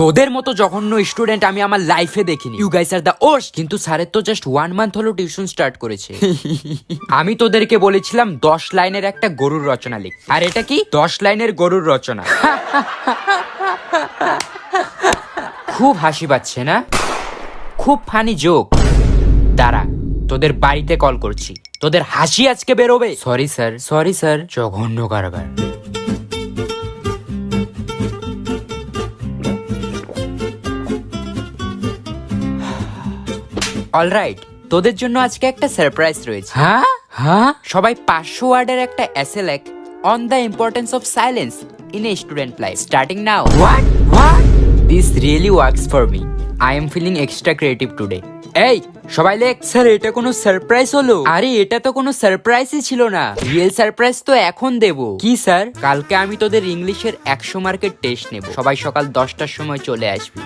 তোদের মতো জঘন্য স্টুডেন্ট আমি আমার লাইফে দেখিনি। You guys are the worst. কিন্তু স্যারের তো জাস্ট 1 মান্থ হলো টিউশন স্টার্ট করেছে। আমি তোদেরকে বলেছিলাম 10 লাইনের একটা গরুর রচনা লিখ, আর এটা কি 10 লাইনের গরুর রচনা। খুব হাসি পাচ্ছে না? খুব ফানি জোক। দাঁড়া, তোদের বাড়িতে কল করছি, তোদের হাসি আজকে বেরোবে। সরি স্যার, জঘন্য কারবার। অলরাইট, তোদের জন্য আজকে একটা সারপ্রাইজ রয়েছে। হ্যাঁ, সবাই 500 ওয়ার্ডের একটা এসে লেখ on the importance of silence in a student life, starting now. What? This really works for me. I am feeling extra creative today. এই সবাই লেখ। স্যার, এটা কোনো সারপ্রাইজ হলো? আরে এটা তো কোনো সারপ্রাইজই ছিল না। রিয়েল সারপ্রাইজ তো এখন দেব। কি স্যার? কালকে আমি তোদের ইংলিশের 100 মার্কের টেস্ট নেব। সবাই সকাল 10টার সময় চলে আসবি।